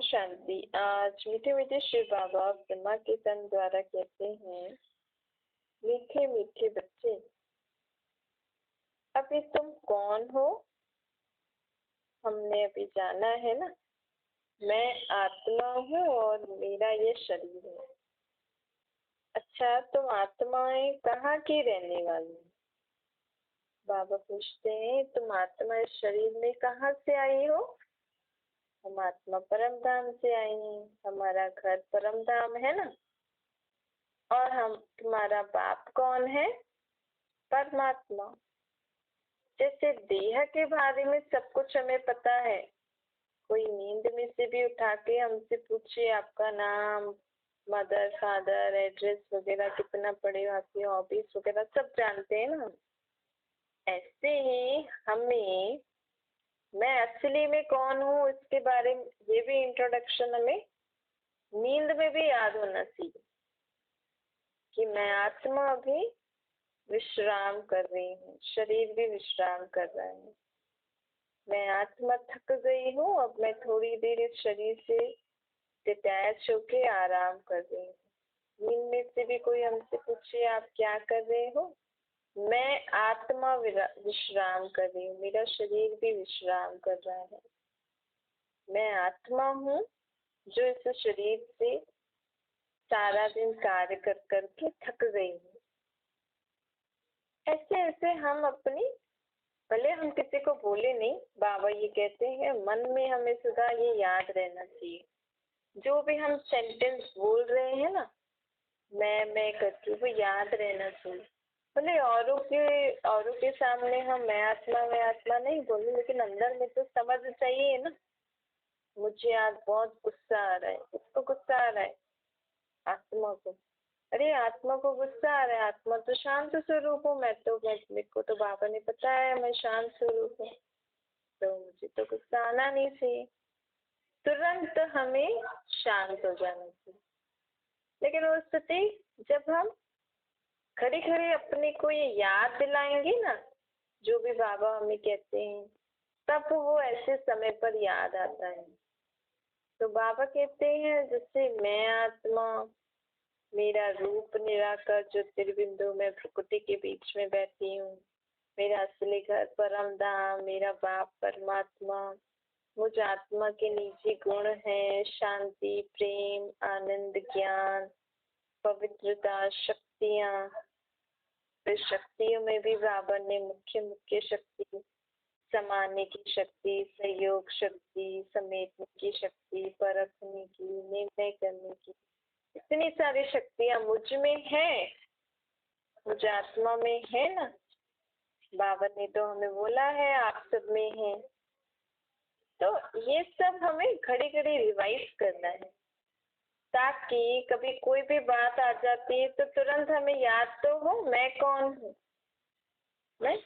शांति। आज मीठे मीठे शिव बाबा ब्रह्मा के तन द्वारा कहते हैं, मीठे मीठे बच्चे, अभी तुम कौन हो? हमने अभी जाना है ना, मैं आत्मा हूँ और मेरा ये शरीर है। अच्छा, तुम आत्माएं कहाँ की रहने वाली? बाबा पूछते हैं, तुम आत्मा इस शरीर में कहाँ से आई हो? हम आत्मा परम धाम से आई हैं, हमारा घर परम धाम है ना। और हम तुम्हारा बाप कौन है? परमात्मा। जैसे देह के बारे में सब कुछ हमें पता है, कोई नींद में से भी उठा के हमसे पूछे आपका नाम, मदर फादर, एड्रेस वगैरह, कितना पढ़े, आपकी हॉबीज वगैरह सब जानते हैं ना। ऐसे ही हमें मैं असली में कौन हूँ इसके बारे में ये भी इंट्रोडक्शन हमें नींद में भी याद होना चाहिए कि मैं आत्मा अभी विश्राम कर रही हूँ, शरीर भी विश्राम कर रहा है। मैं आत्मा थक गई हूँ, अब मैं थोड़ी देर इस शरीर से डिटैच होके आराम कर रही हूँ। नींद में से भी कोई हमसे पूछे आप क्या कर रहे हो? मैं आत्मा विश्राम कर रही हूँ, मेरा शरीर भी विश्राम कर रहा है। मैं आत्मा हूँ जो इस शरीर से सारा दिन कार्य कर करके थक गई हूँ। ऐसे ऐसे हम अपनी, भले हम किसी को बोले नहीं, बाबा ये कहते हैं मन में हमें सदा ये याद रहना चाहिए, जो भी हम सेंटेंस बोल रहे हैं ना, मैं करके वो याद रहना चाहिए। भले औरों के सामने हम मैं आत्मा नहीं बोले, लेकिन अंदर में तो समझ चाहिए ना। मुझे आज बहुत गुस्सा आ रहा है, किसको गुस्सा आ रहा है? आत्मा को। अरे आत्मा को गुस्सा आ रहा है, आत्मा तो शांत स्वरूप हूँ, मेरे को तो बाबा ने बताया मैं शांत स्वरूप हूँ, तो मुझे तो गुस्सा आना नहीं चाहिए। तुरंत हमें शांत हो जाना चाहिए। लेकिन वो स्थिति जब हम खड़े खड़े अपने को ये याद दिलाएंगे ना, जो भी बाबा हमें कहते हैं, तब वो ऐसे समय पर याद आता है। तो बाबा कहते हैं जैसे मैं आत्मा, मेरा रूप निराकर ज्योतिर्बिंदु में प्रकृति के बीच में बैठी हूँ, मेरा असली घर परम धाम, मेरा बाप परमात्मा, मुझ आत्मा के नीचे गुण है शांति, प्रेम, आनंद, ज्ञान, पवित्रता, शक्तियाँ। तो शक्तियों में भी बाबा ने मुख्य मुख्य शक्ति, समाने की शक्ति, सहयोग शक्ति, समेटने की शक्ति, परखने की, निर्णय करने की, इतनी सारी शक्तियाँ मुझ में है, मुझ आत्मा में है ना। बाबा ने तो हमें बोला है आप सब में है। तो ये सब हमें घड़ी घड़ी रिवाइज करना है, ताकि कभी कोई भी बात आ जाती है तो तुरंत हमें याद तो हो मैं कौन हूँ। मैं,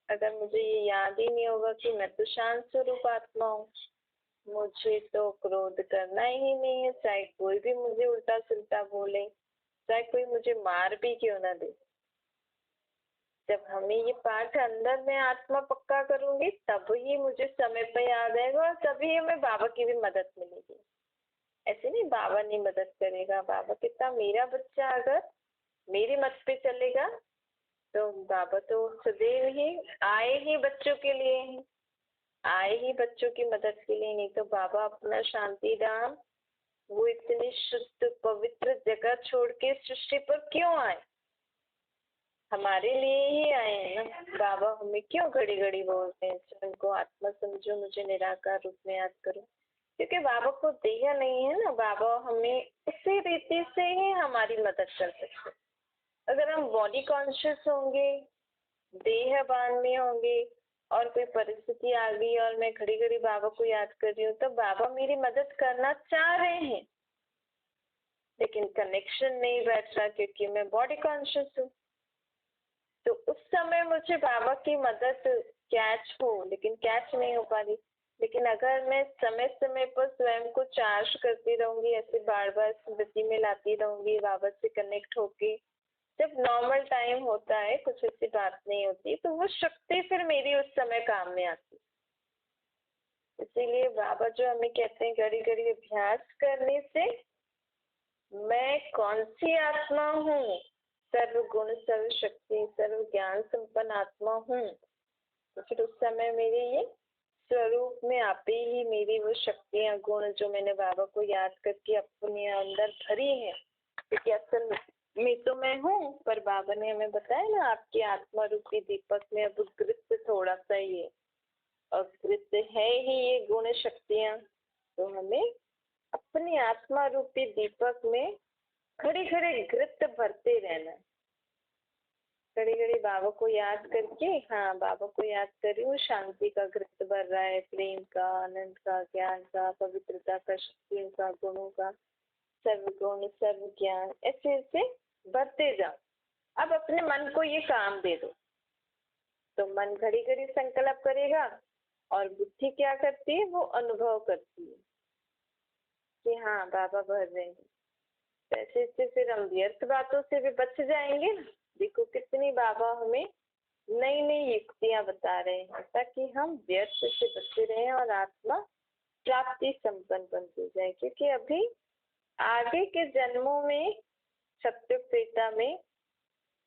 अगर मुझे ये याद ही नहीं होगा कि मैं तो शांत स्वरूप आत्मा हूँ, मुझे तो क्रोध करना ही नहीं है, चाहे कोई भी मुझे उल्टा सुल्टा बोले, चाहे कोई मुझे मार भी क्यों ना दे। जब हमें ये पाठ अंदर में आत्मा पक्का करूंगी तब ही मुझे समय पे याद आएगा और तभी हमें बाबा की भी मदद मिलेगी। ऐसे नहीं बाबा नहीं मदद करेगा, बाबा कितना, मेरा बच्चा अगर मेरी मत पे चलेगा तो बाबा तो सदैव ही आए ही बच्चों के लिए ही, आए ही बच्चों की मदद के लिए। नहीं तो बाबा अपना शांति धाम, वो इतनी शुद्ध पवित्र जगह छोड़ के सृष्टि पर क्यों आए? हमारे लिए ही आए हैं ना। बाबा हमें क्यों घड़ी घड़ी बोलते हैं उनको आत्मा समझो, मुझे निराकार रूप में याद करो? क्योंकि बाबा को देह नहीं है ना, बाबा हमें इसी रीति से ही हमारी मदद कर सकते। अगर हम बॉडी कॉन्शियस होंगे, देहभान में होंगे और कोई परिस्थिति आ गई और मैं घड़ी घड़ी बाबा को याद कर रही हूँ, तो बाबा मेरी मदद करना चाह रहे हैं, लेकिन कनेक्शन नहीं बैठ रहा क्योंकि मैं बॉडी कॉन्शियस हूँ। तो उस समय मुझे बाबा की मदद कैच हो, लेकिन कैच नहीं हो पा रही। लेकिन अगर मैं समय समय पर स्वयं को चार्ज करती रहूंगी, ऐसे बार बार स्मृति में लाती रहूंगी बाबा से कनेक्ट होके, जब नॉर्मल टाइम होता है, कुछ ऐसी बात नहीं होती, तो वो शक्ति फिर मेरी उस समय काम में आती। इसीलिए बाबा जो हमें कहते हैं घड़ी घड़ी अभ्यास करने से मैं कौन सी आत्मा हूँ, सर्व गुण सर्व शक्ति सर्व ज्ञान संपन्न आत्मा हूँ। तो फिर उस समय मेरे ये स्वरूप में आपे ही मेरी वो शक्तियाँ गुण जो मैंने बाबा को याद करके अपने अंदर भरी है, क्योंकि असल में तो मैं हूँ, पर बाबा ने हमें बताया ना आपके आत्मा रूपी दीपक में अब गृत थोड़ा सा ही है, और गृत है ही ये गुण शक्तियाँ। तो हमें अपनी आत्मा रूपी दीपक में खड़े खड़े घृत भरते रहना है। घड़ी घड़ी बाबा को याद करके, हाँ बाबा को याद कर रही हूँ, शांति का घृत भर रहा है, प्रेम का, आनंद का, ज्ञान का, पवित्रता का, शक्तियों का, गुणों का, सर्व गुण सर्व ज्ञान, ऐसे ऐसे भरते जाओ। अब अपने मन को ये काम दे दो, तो मन घड़ी घड़ी संकल्प करेगा और बुद्धि क्या करती है, वो अनुभव करती है कि हाँ बाबा भर रहे हैं। ऐसे ऐसे फिर हम व्यर्थ बातों से भी बच जाएंगे ना। देखो कितनी बाबा हमें नई नई युक्तियां बता रहे हैं ताकि हम व्यर्थ से बचे रहें और आत्मा प्राप्ति संपन्न बनती जाए। क्योंकि अभी आगे के जन्मों में सत्युग त्रेता में,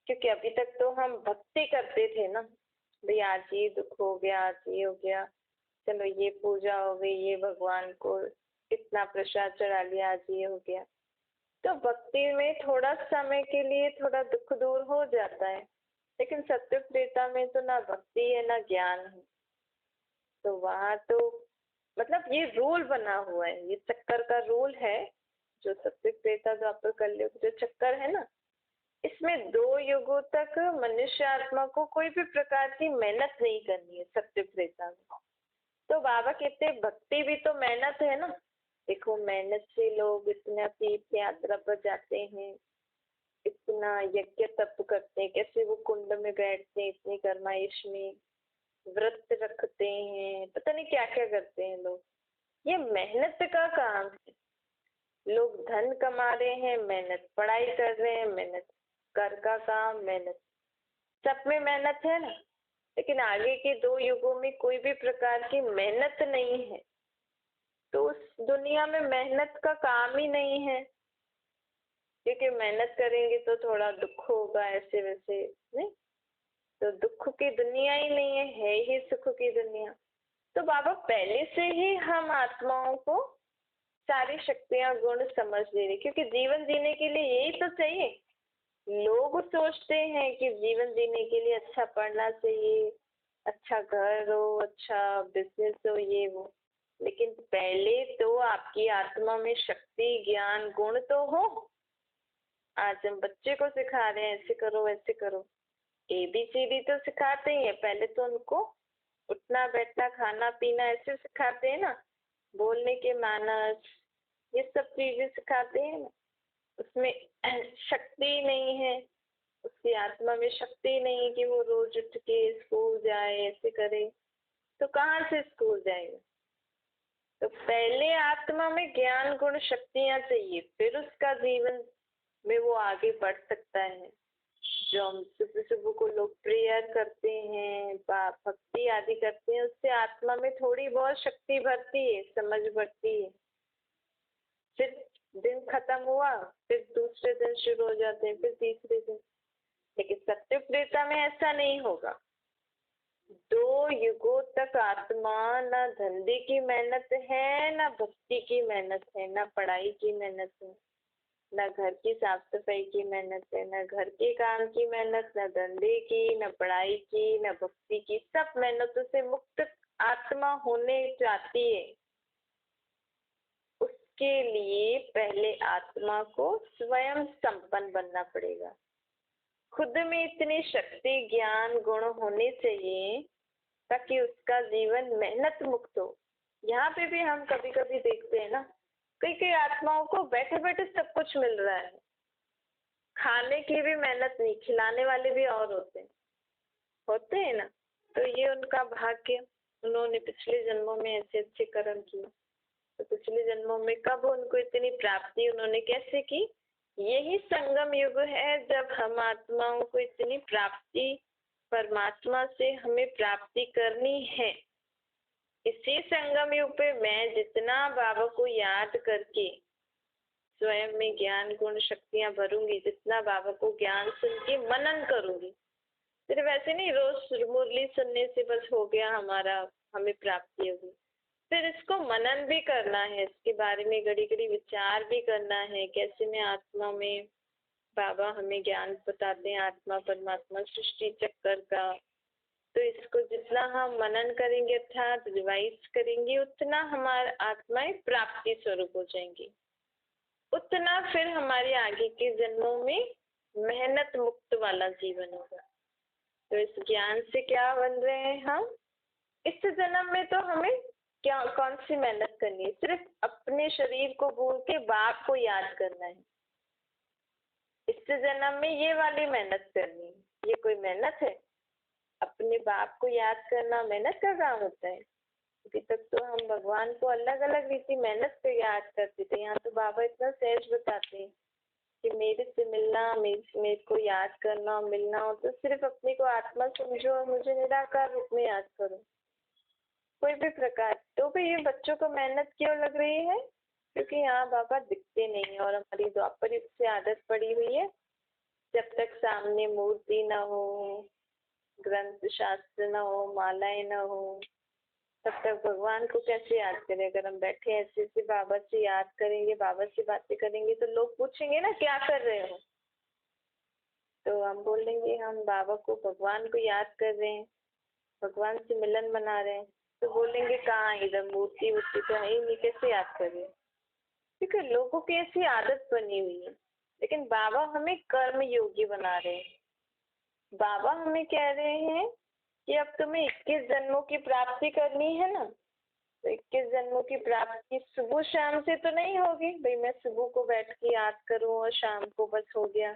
क्योंकि अभी तक तो हम भक्ति करते थे ना, भाई आज ये दुख हो गया, आज ये हो गया, चलो ये पूजा हो गई, ये भगवान को इतना प्रसाद चढ़ा लिया, आज ये हो गया। तो भक्ति में थोड़ा समय के लिए थोड़ा दुख दूर हो जाता है, लेकिन सत्युग त्रेता में तो ना भक्ति है ना ज्ञान है। तो वहां तो मतलब ये रूल बना हुआ है, ये चक्कर का रूल है, जो सत्युग त्रेता द्वापर कलयुग जो चक्कर है ना, इसमें 2 युगों तक मनुष्य आत्मा को कोई भी प्रकार की मेहनत नहीं करनी है सत्युग त्रेता में। तो बाबा कहते हैं भक्ति भी तो मेहनत है ना। देखो मेहनत से लोग इतना तीर्थ यात्रा पर जाते हैं, इतना यज्ञ तप करते हैं, कैसे वो कुंड में बैठते हैं, इतनी गर्माइश में व्रत रखते हैं, पता नहीं क्या क्या करते हैं लोग। ये मेहनत का काम है। लोग धन कमा रहे हैं, मेहनत, पढ़ाई कर रहे हैं, मेहनत, घर का काम, मेहनत, सब में मेहनत है ना। लेकिन आगे के 2 युगों में कोई भी प्रकार की मेहनत नहीं है, तो उस दुनिया में मेहनत का काम ही नहीं है। क्योंकि मेहनत करेंगे तो थोड़ा दुख होगा, ऐसे वैसे नहीं, तो दुख की दुनिया ही नहीं है ही सुख की दुनिया। तो बाबा पहले से ही हम आत्माओं को सारी शक्तियां गुण समझ दे रहे, क्योंकि जीवन जीने के लिए यही तो चाहिए। लोग सोचते हैं कि जीवन जीने के लिए अच्छा पढ़ना चाहिए, अच्छा घर हो, अच्छा बिजनेस हो, ये वो, लेकिन पहले तो आपकी आत्मा में शक्ति ज्ञान गुण तो हो। आज हम बच्चे को सिखा रहे हैं ऐसे करो वैसे करो, ABCD तो सिखाते ही है, पहले तो उनको उठना बैठना खाना पीना ऐसे सिखाते हैं ना, बोलने के मानस, ये सब चीजें सिखाते हैं ना। उसमें शक्ति नहीं है, उसकी आत्मा में शक्ति नहीं है कि वो रोज उठ के स्कूल जाए, ऐसे करे, तो कहाँ से स्कूल जाएगा। तो पहले आत्मा में ज्ञान गुण शक्तियां चाहिए, फिर उसका जीवन में वो आगे बढ़ सकता है। जो हम सुबह सुबह को लोग प्रेयर करते हैं, भक्ति आदि करते हैं, उससे आत्मा में थोड़ी बहुत शक्ति बढ़ती है, समझ बढ़ती है। फिर दिन खत्म हुआ, फिर दूसरे दिन शुरू हो जाते हैं, फिर तीसरे दिन। लेकिन सत्युग त्रेता में ऐसा नहीं होगा। 2 युगों तक आत्मा ना धंधे की मेहनत है, ना भक्ति की मेहनत है, ना पढ़ाई की मेहनत है, ना घर की साफ सफाई की मेहनत है, ना घर के काम की मेहनत, ना धंधे की, ना पढ़ाई की, ना भक्ति की। सब मेहनतों से मुक्त आत्मा होने चाहती है। उसके लिए पहले आत्मा को स्वयं संपन्न बनना पड़ेगा। खुद में इतनी शक्ति ज्ञान गुण होने चाहिए ताकि उसका जीवन मेहनत मुक्त हो। यहाँ पे भी हम कभी कभी देखते हैं ना, कई कई आत्माओं को बैठे बैठे सब कुछ मिल रहा है, खाने की भी मेहनत नहीं, खिलाने वाले भी और होते हैं ना। तो ये उनका भाग्य, उन्होंने पिछले जन्मों में ऐसे अच्छे कर्म किए, तो पिछले जन्मों में कब उनको इतनी प्राप्ति उन्होंने कैसे की। यही संगम युग है जब हम आत्माओं को इतनी प्राप्ति परमात्मा से हमें प्राप्ति करनी है। इसी संगम युग पे मैं जितना बाबा को याद करके स्वयं में ज्ञान गुण शक्तियां भरूंगी, जितना बाबा को ज्ञान सुन के मनन करूंगी, सिर्फ ऐसे नहीं रोज मुरली सुनने से बस हो गया हमारा, हमें प्राप्ति होगी। फिर इसको मनन भी करना है, इसके बारे में घड़ी घड़ी विचार भी करना है, कैसे मैं आत्मा में, बाबा हमें ज्ञान बताते हैं आत्मा परमात्मा सृष्टि चक्कर का, तो इसको जितना हम मनन करेंगे अर्थात रिवाइज करेंगे, उतना हमारी आत्माएं प्राप्ति स्वरूप हो जाएंगी, उतना फिर हमारे आगे के जन्मों में मेहनत मुक्त वाला जीवन होगा। तो इस ज्ञान से क्या बन रहे हैं हम, इस जन्म में तो हमें क्या कौन सी मेहनत करनी है, सिर्फ अपने शरीर को भूल के बाप को याद करना है। इस जन्म में ये वाली मेहनत करनी है, ये कोई मेहनत है? अपने बाप को याद करना मेहनत का काम होता है? अभी तक तो हम भगवान को अलग अलग रीति मेहनत से याद करते थे, यहाँ तो बाबा इतना सहज बताते हैं कि मेरे से मिलना, मेरे को याद करना, मिलना हो तो सिर्फ अपने को आत्मा समझो और मुझे निराकार रूप में याद करो, कोई भी प्रकार। तो भी ये बच्चों को मेहनत क्यों लग रही है? क्योंकि यहाँ बाबा दिखते नहीं है और हमारी द्वापर युग से आदत पड़ी हुई है, जब तक सामने मूर्ति न हो, ग्रंथ शास्त्र न हो, मालाएं न हो, तब तक भगवान को कैसे याद करें? अगर हम बैठे ऐसे से बाबा से याद करेंगे, बाबा से बातें करेंगे तो लोग पूछेंगे ना क्या कर रहे हो, तो हम बोलेंगे हम बाबा को भगवान को याद कर रहे हैं, भगवान से मिलन मना रहे हैं। तो बोलेंगे कहाँ, इधर मूर्ति वूर्ति तो है ही नहीं, कैसे याद कर रहे हैं? क्योंकि लोगों की ऐसी आदत बनी हुई है। लेकिन बाबा हमें कर्म योगी बना रहे हैं। बाबा हमें कह रहे हैं कि अब तुम्हें 21 जन्मों की प्राप्ति करनी है ना, तो 21 जन्मों की प्राप्ति सुबह शाम से तो नहीं होगी भाई, मैं सुबह को बैठ के याद करूं और शाम को बस हो गया।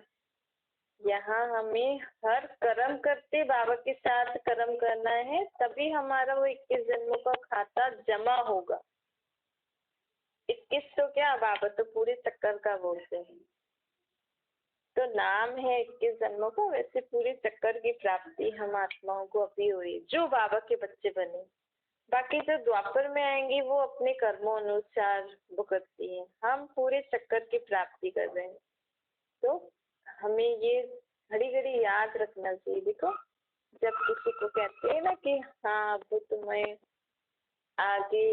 यहाँ हमें हर कर्म करते बाबा के साथ कर्म करना है, तभी हमारा वो 21 जन्मों का खाता जमा होगा। 21 तो क्या, बाबा तो पूरे चक्कर का बोलते हैं, तो नाम है 21 जन्मों का, वैसे पूरे चक्कर की प्राप्ति हम आत्माओं को अभी हो रही, जो बाबा के बच्चे बने। बाकी जो द्वापर में आएंगी वो अपने कर्मों अनुसार भुगतती है, हम पूरे चक्कर की प्राप्ति कर रहे हैं। तो हमें ये घड़ी घड़ी याद रखना चाहिए। देखो जब किसी को कहते हैं ना कि हाँ अब तुम्हें आगे,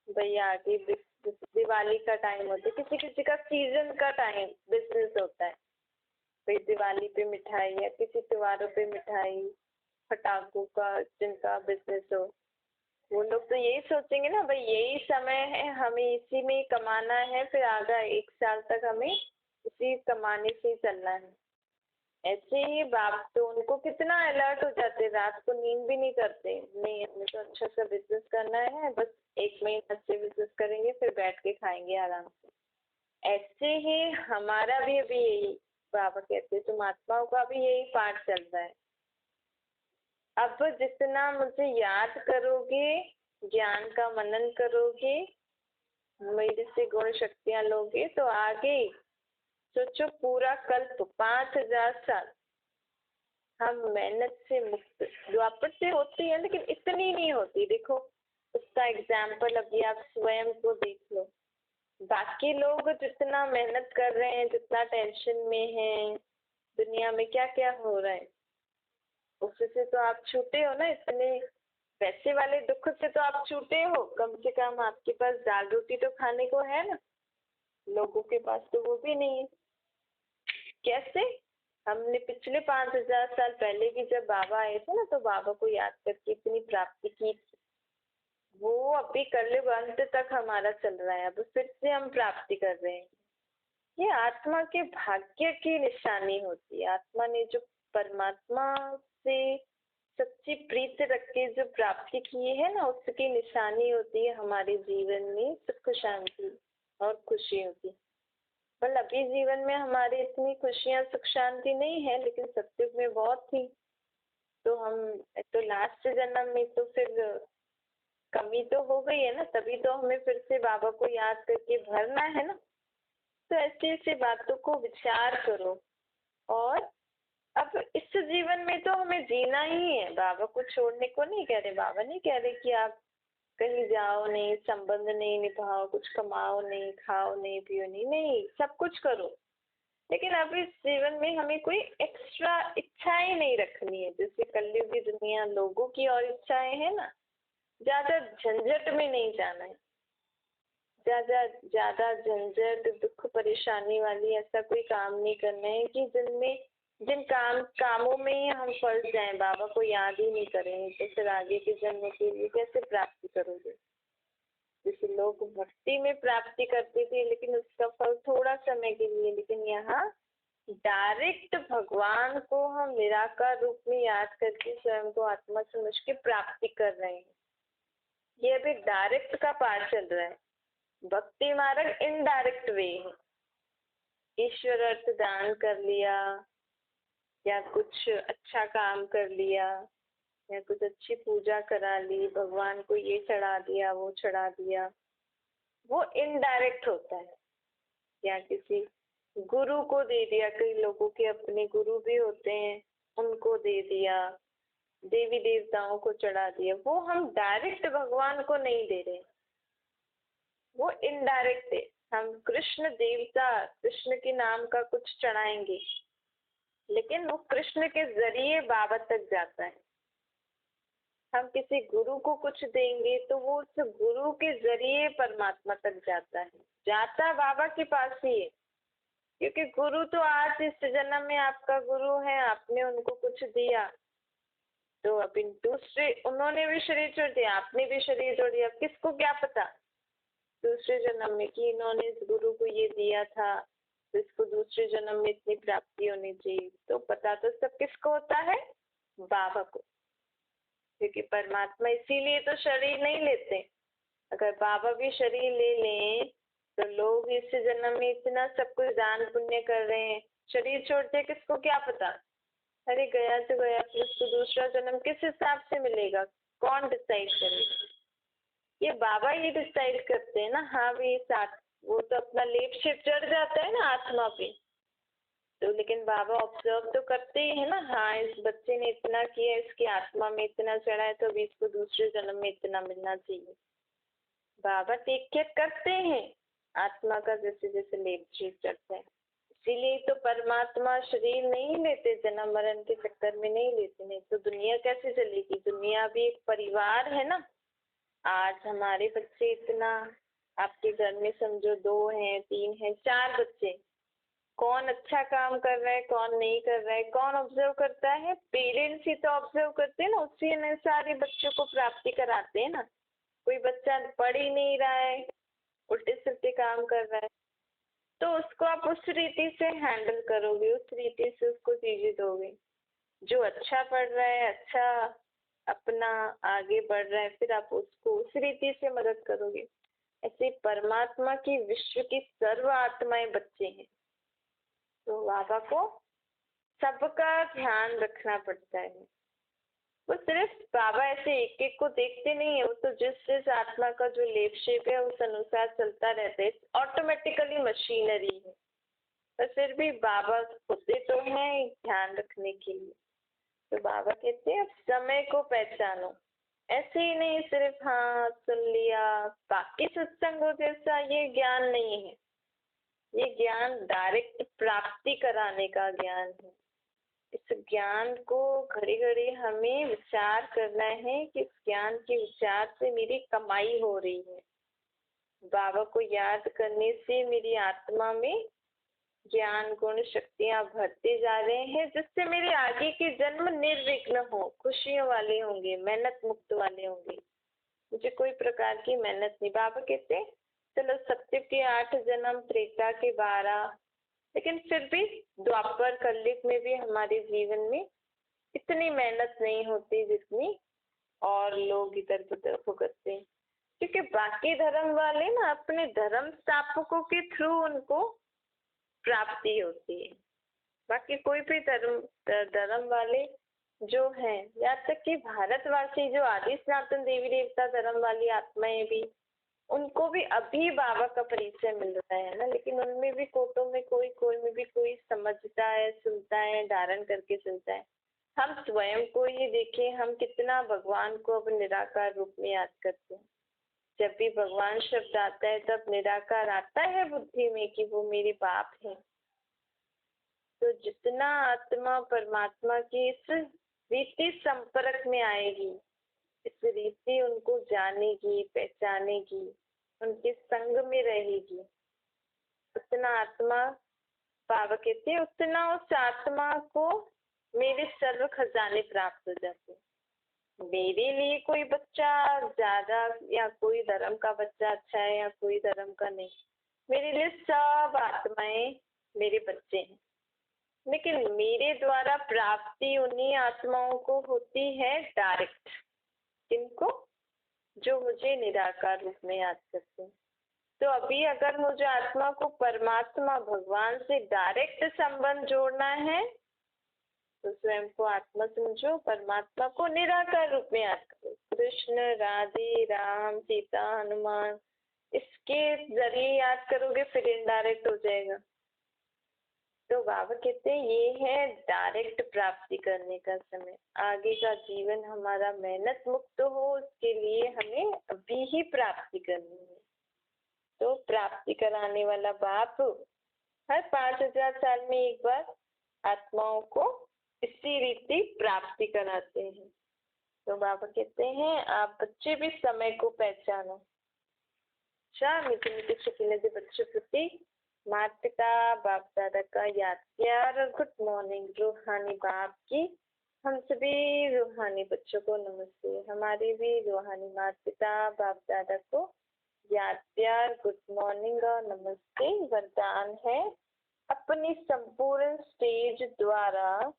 भाई आगे दिवाली का टाइम होता है, किसी किसी का सीजन का टाइम बिजनेस होता है, भाई दिवाली पे मिठाई या किसी त्योहारों पे मिठाई पटाखों का जिनका बिजनेस हो, वो लोग तो यही सोचेंगे ना भाई यही समय है, हमें इसी में ही कमाना है, फिर आगा 1 साल तक हमें इसी कमाने से ही चलना है। ऐसे ही बाप तो उनको कितना अलर्ट हो जाते, रात को नींद भी नहीं करते, नहीं हमें तो अच्छा सा बिजनेस करना है, बस 1 महीना से बिजनेस करेंगे फिर बैठ के खाएंगे आराम से। ऐसे ही हमारा भी अभी यही बाबा कहते तुम आत्माओं का भी यही पाठ चल रहा है। अब जितना मुझे याद करोगे, ज्ञान का मनन करोगे, मेरे से गुण शक्तियां लोगे, तो आगे सोचो पूरा कल्प 5000 साल हम मेहनत से मुक्त, द्वापर से होती है लेकिन इतनी नहीं होती। देखो उसका एग्जाम्पल अभी आप स्वयं को देख लो, बाकी लोग जितना मेहनत कर रहे हैं, जितना टेंशन में है, दुनिया में क्या क्या हो रहा है, उससे तो आप छूटे हो ना, इतने पैसे वाले दुख से तो आप छूटे हो, कम से कम आपके पास दाल रोटी तो खाने को है ना, लोगों के पास तो वो भी नहीं है। कैसे? हमने पिछले 5000 साल पहले भी जब बाबा आए थे ना, तो बाबा को याद करके इतनी प्राप्ति की, वो अभी कलयुग अंत तक हमारा चल रहा है, अब फिर से हम प्राप्ति कर रहे हैं। ये आत्मा के भाग्य की निशानी होती है। आत्मा ने जो परमात्मा से सच्ची प्रीति रख के जो प्राप्ति की है ना, उसकी निशानी होती है हमारे जीवन में सुख शांति और खुशी होती है। पर अभी जीवन में हमारे इतनी खुशियां सुख शांति नहीं है, लेकिन सत्युग में बहुत थी। तो हम तो लास्ट जन्म में तो फिर कमी तो हो गई है ना, तभी तो हमें फिर से बाबा को याद करके भरना है ना। तो ऐसी ऐसी बातों को विचार करो, और अब इस जीवन में तो हमें जीना ही है, बाबा को छोड़ने को नहीं कह रहे। बाबा नहीं कह रहे कि आप कहीं जाओ नहीं, संबंध नहीं निभाओ, कुछ कमाओ नहीं, खाओ नहीं, पियो नहीं, नहीं सब कुछ करो, लेकिन अब इस जीवन में हमें कोई एक्स्ट्रा इच्छाएं नहीं रखनी है। जैसे कलयुगी दुनिया लोगों की और इच्छाएं है ना, ज्यादा झंझट में नहीं जाना है, ज्यादा ज्यादा झंझट दुख परेशानी वाली ऐसा कोई काम नहीं करना है कि जिन कामों में ही हम फंस जाएं, बाबा को याद ही नहीं करें, तो फिर आगे के जन्म के लिए कैसे प्राप्ति करोगे। जैसे लोग भक्ति में प्राप्ति करते थे लेकिन उसका फल थोड़ा समय के लिए, लेकिन यहाँ डायरेक्ट भगवान को हम निराकार रूप में याद करके स्वयं को आत्मा समझ के प्राप्ति कर रहे हैं। ये अभी डायरेक्ट का पाठ चल रहा है, भक्ति मार्ग इनडायरेक्ट वे है। ईश्वर अर्थ दान कर लिया या कुछ अच्छा काम कर लिया या कुछ अच्छी पूजा करा ली, भगवान को ये चढ़ा दिया वो चढ़ा दिया, वो इनडायरेक्ट होता है। या किसी गुरु को दे दिया, कई लोगों के अपने गुरु भी होते हैं, उनको दे दिया, देवी देवताओं को चढ़ा दिया, वो हम डायरेक्ट भगवान को नहीं दे रहे, वो इनडायरेक्ट है। हम कृष्ण देवता कृष्ण के नाम का कुछ चढ़ाएंगे लेकिन वो कृष्ण के जरिए बाबा तक जाता है। हम किसी गुरु को कुछ देंगे तो वो उस गुरु के जरिए परमात्मा तक जाता है, जाता बाबा के पास ही है। क्योंकि गुरु तो आज इस जन्म में आपका गुरु है, आपने उनको कुछ दिया तो अब इन दूसरे उन्होंने भी शरीर छोड़ दिया, आपने भी शरीर छोड़ दिया, किसको क्या पता दूसरे जन्म में कि इन्होंने इस गुरु को ये दिया था तो इसको दूसरे जन्म में इतनी प्राप्ति होनी चाहिए। तो पता तो सब किसको होता है, बाबा को। क्योंकि परमात्मा इसीलिए तो शरीर नहीं लेते, अगर बाबा भी शरीर ले लें तो लोग इस जन्म में इतना सब कुछ दान पुण्य कर रहे हैं, शरीर छोड़ते किसको क्या पता, अरे गया तो गया, फिर उसको दूसरा जन्म किस हिसाब से मिलेगा, कौन डिसाइड करेगा, ये बाबा ही डिसाइड करते हैं ना। हाँ भाई साथ वो तो अपना लेप शेप चढ़ जाता है ना आत्मा पे, तो लेकिन बाबा ऑब्जर्व तो करते ही है ना, हाँ इस बच्चे ने इतना किया, इसकी आत्मा में इतना चढ़ा है तो अभी इसको दूसरे जन्म में इतना मिलना चाहिए। बाबा टेक केयर करते हैं आत्मा का जैसे जैसे लेप शेप चढ़ता है। इसीलिए तो परमात्मा शरीर नहीं लेते, जन्म मरण के चक्कर में नहीं लेते, नहीं तो दुनिया कैसे चलेगी। दुनिया भी एक परिवार है ना। आज हमारे बच्चे इतना, आपके घर में समझो 2 हैं 3 हैं 4 बच्चे, कौन अच्छा काम कर रहा है कौन नहीं कर रहा है, कौन ऑब्जर्व करता है, पेरेंट्स ही तो ऑब्जर्व करते हैं ना, उसी ने सारे बच्चों को प्राप्ति कराते हैं ना। कोई बच्चा पढ़ ही नहीं रहा है, उल्टे सीधे काम कर रहा है, तो उसको आप उस रीति से हैंडल करोगे, उस रीति से उसको चीजें दोगे। जो अच्छा पढ़ रहा है, अच्छा अपना आगे बढ़ रहा है, फिर आप उसको उस रीति से मदद करोगे। ऐसे परमात्मा की विश्व की सर्व आत्माएं बच्चे हैं, तो बाबा को सबका ध्यान रखना पड़ता है। वो सिर्फ बाबा ऐसे एक एक को देखते नहीं है, वो तो जिस जिस आत्मा का जो लेप शेप है उस अनुसार चलता रहता है, ऑटोमेटिकली मशीनरी है। पर फिर भी बाबा होते तो हैं ध्यान रखने के लिए। तो बाबा कहते हैं अब समय को पहचानो, ऐसे ही नहीं सिर्फ हाँ सुन लिया बाकी सत्संगों जैसा ये ज्ञान नहीं है, ये ज्ञान डायरेक्ट प्राप्ति कराने का ज्ञान है। इस ज्ञान को घड़ी घड़ी हमें विचार करना है कि इस ज्ञान के विचार से मेरी कमाई हो रही है, बाबा को याद करने से मेरी आत्मा में ज्ञान गुण शक्तियां भरते जा रहे हैं, जिससे मेरे आगे के जन्म निर्विघ्न हो, खुशियों वाले होंगे, मेहनत मुक्त वाले होंगे, मुझे कोई प्रकार की मेहनत नहीं। बाबा कहते चलो सत्य के 8 जन्म, त्रेता के 12, लेकिन फिर भी द्वापर कलयुग में भी हमारे जीवन में इतनी मेहनत नहीं होती जितनी और लोग इधर उधर भुगतते हैं। क्योंकि बाकी धर्म वाले ना अपने धर्म स्थापकों के थ्रू उनको प्राप्ति होती है, बाकी कोई भी धर्म वाले जो हैं, यहाँ तक कि भारतवासी जो आदि सनातन देवी देवता धर्म वाली आत्माएं भी, उनको भी अभी बाबा का परिचय मिल रहा है ना, लेकिन उनमें भी कोटों में कोई में भी कोई समझता है, सुनता है, धारण करके चलता है। हम स्वयं को ही देखें, हम कितना भगवान को अब निराकार रूप में याद करते हैं। जब भी भगवान शब्द आता है तब निराकार आता है बुद्धि में कि वो मेरे बाप है। तो जितना आत्मा परमात्मा की इस रीति संपर्क में आएगी, इस रीति उनको जानेगी, पहचानेगी, उनके संग में रहेगी, उतना आत्मा, बाबा कहते हैं, उतना उस आत्मा को मेरे सर्व खजाने प्राप्त हो जाते हैं। मेरे लिए कोई बच्चा ज्यादा या कोई धर्म का बच्चा अच्छा है या कोई धर्म का नहीं, मेरे लिए सब आत्माएं मेरे बच्चे हैं। लेकिन मेरे द्वारा प्राप्ति उन्हीं आत्माओं को होती है डायरेक्ट, किनको? जो मुझे निराकार रूप में याद करते हैं। तो अभी अगर मुझे आत्मा को परमात्मा भगवान से डायरेक्ट संबंध जोड़ना है तो स्वयं को आत्मा समझो, परमात्मा को निराकार रूप में याद करो। कृष्ण, राधे, राम, सीता, हनुमान, इसके जरिए याद करोगे फिर इनडायरेक्ट हो जाएगा। तो बाबा कहते हैं ये है डायरेक्ट प्राप्ति करने का समय। आगे का जीवन हमारा मेहनत मुक्त हो, उसके लिए हमें अभी ही प्राप्ति करनी है। तो प्राप्ति कराने वाला बाप हर 5000 साल में एक बार आत्माओं को इसी रीति प्राप्ति कराते हैं। तो बाबा कहते हैं आप बच्चे भी समय को पहचानो। मीठे मीठे छुपीले से बच्चों प्रति माता पिता बाप दादा का याद प्यार और गुड मॉर्निंग। रूहानी बाप की हम सभी रूहानी बच्चों को नमस्ते। हमारे भी रूहानी माता पिता बाप दादा को याद प्यार गुड मॉर्निंग और नमस्ते। वरदान है अपनी संपूर्ण स्टेज द्वारा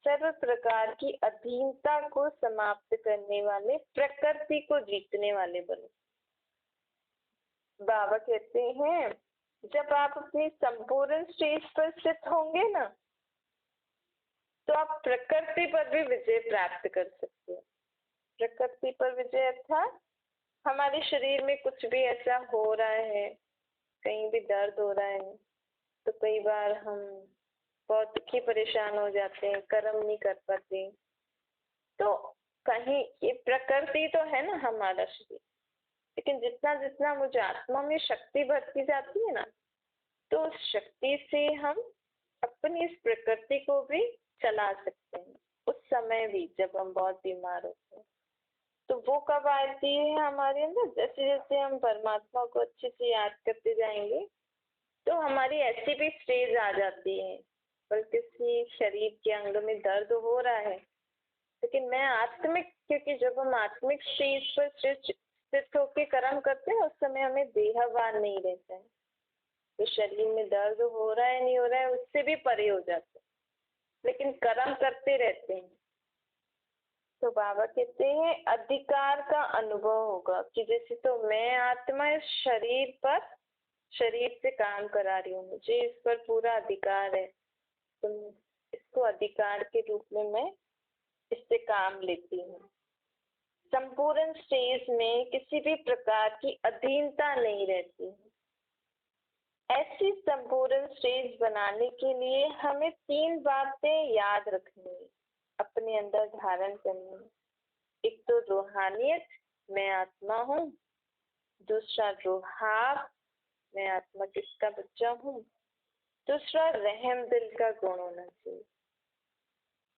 सर्व प्रकार की अधीनता को समाप्त करने वाले, प्रकृति को जीतने वाले बनो। बाबा कहते हैं जब आप अपनी संपूर्ण स्टेज पर स्थित होंगे ना तो आप प्रकृति पर भी विजय प्राप्त कर सकते हैं। प्रकृति पर विजय अर्थात हमारे शरीर में कुछ भी ऐसा हो रहा है, कहीं भी दर्द हो रहा है तो कई बार हम बहुत दुखी परेशान हो जाते हैं, कर्म नहीं कर पाते। तो कहीं ये प्रकृति तो है ना हमारा शरीर, लेकिन जितना जितना मुझे आत्मा में शक्ति बढ़ती जाती है ना तो उस शक्ति से हम अपनी इस प्रकृति को भी चला सकते हैं। उस समय भी जब हम बहुत बीमार होते हैं तो वो कब आती है हमारे अंदर? जैसे जैसे हम परमात्मा को अच्छे से याद करते जाएंगे तो हमारी ऐसी भी स्टेज आ जाती है, बल्कि किसी शरीर के अंग में दर्द हो रहा है लेकिन मैं आत्मिक, क्योंकि जब हम आत्मिक स्टेज पर स्थित होकर कर्म करते हैं उस समय हमें देहभान नहीं रहता है। तो शरीर में दर्द हो रहा है नहीं हो रहा है उससे भी परे हो जाते हैं, लेकिन कर्म करते रहते हैं। तो बाबा कहते हैं अधिकार का अनुभव होगा कि जैसे तो मैं आत्मा इस शरीर पर, शरीर से काम करा रही हूँ, मुझे इस पर पूरा अधिकार है, तो इसको अधिकार के रूप में मैं इससे काम लेती हूँ। संपूर्ण स्टेज में किसी भी प्रकार की अधीनता नहीं रहती है। ऐसी संपूर्ण स्टेज बनाने के लिए हमें 3 बातें याद रखनी है, अपने अंदर धारण करनी है। एक तो रूहानियत, मैं आत्मा हूँ। दूसरा रूहाब, मैं आत्मा किसका बच्चा हूँ। दूसरा रहम दिल का गुण होना चाहिए।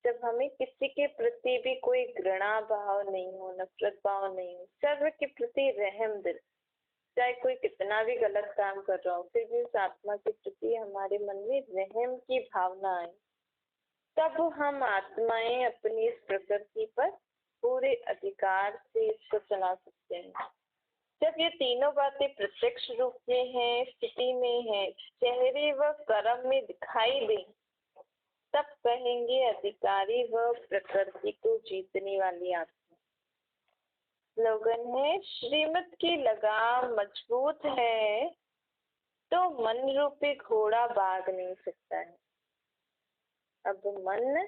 जब हमें किसी के प्रति भी कोई घृणा भाव नहीं हो, नफरत भाव नहीं हो, सर्व के प्रति रहम दिल, चाहे कोई कितना भी गलत काम कर रहा हो फिर भी उस आत्मा के प्रति हमारे मन में रहम की भावना आए, तब हम आत्माएं अपनी इस प्रकृति पर पूरे अधिकार से इसको चला सकते हैं। जब ये तीनों बातें प्रत्यक्ष रूप में है, स्थिति में है, चेहरे व कर्म में दिखाई दें, तब कहेंगे अधिकारी व प्रकृति को जीतने वाली आत्मा। स्लोगन है श्रीमत की लगाम मजबूत है तो मन रूपी घोड़ा भाग नहीं सकता है। अब मन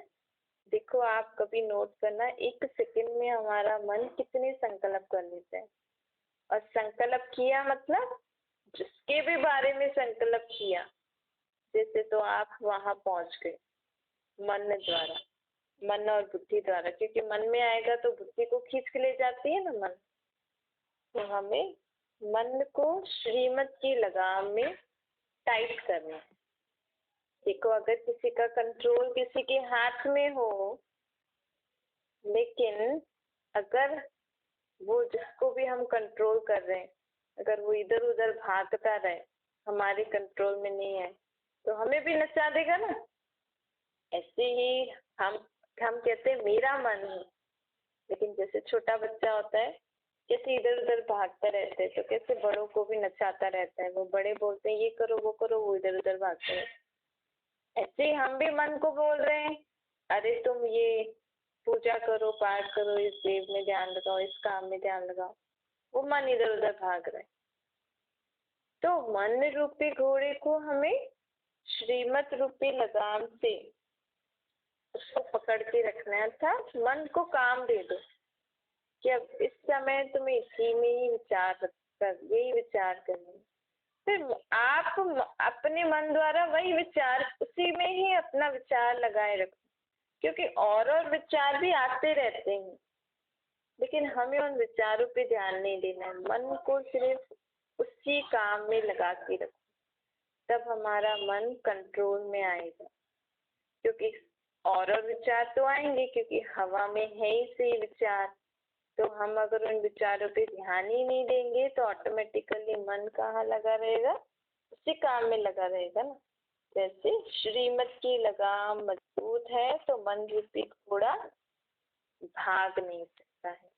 देखो, आप कभी नोट करना, 1 सेकंड में हमारा मन कितने संकल्प कर लेता है। और संकल्प किया मतलब जिसके भी बारे में संकल्प किया, जैसे तो आप वहां पहुंच गए मन द्वारा, मन और बुद्धि द्वारा, क्योंकि मन में आएगा तो बुद्धि को खींच के ले जाती है ना मन। तो हमें मन को श्रीमत की लगाम में टाइट करना है। देखो, अगर किसी का कंट्रोल किसी के हाथ में हो, लेकिन अगर वो जिसको भी हम कंट्रोल कर रहे हैं, अगर वो इधर उधर भागता रहे, हमारे कंट्रोल में नहीं है, तो हमें भी नचा देगा ना। ऐसे ही हम कहते हैं मेरा मन है, लेकिन जैसे छोटा बच्चा होता है कैसे इधर उधर भागता रहता है, तो कैसे बड़ों को भी नचाता रहता है। वो बड़े बोलते हैं ये करो वो करो, वो इधर उधर भागते हैं। ऐसे ही हम भी मन को बोल रहे हैं, अरे तुम ये पूजा करो, पाठ करो, इस देव में ध्यान लगाओ, इस काम में ध्यान लगाओ। वो मन इधर उधर भाग रहा है। तो मन रूपी घोड़े को हमें श्रीमत रूपी लगाम से उसको पकड़ के रखना है। अर्थात मन को काम दे दो कि अब इस समय तुम्हें इसी में ही विचार कर, यही विचार करना। फिर आप अपने मन द्वारा वही विचार, उसी में ही अपना विचार लगाए रखो, क्योंकि और विचार भी आते रहते हैं, लेकिन हमें उन विचारों पे ध्यान नहीं देना है। मन को सिर्फ उसी काम में लगा के रखो, तब हमारा मन कंट्रोल में आएगा। क्योंकि और विचार तो आएंगे, क्योंकि हवा में है ही से विचार। तो हम अगर उन विचारों पे ध्यान ही नहीं देंगे तो ऑटोमेटिकली मन कहाँ लगा रहेगा, उसी काम में लगा रहेगा ना। जैसे श्रीमत की लगाम मजबूत है तो मन रूपी घोड़ा भाग नहीं सकता है।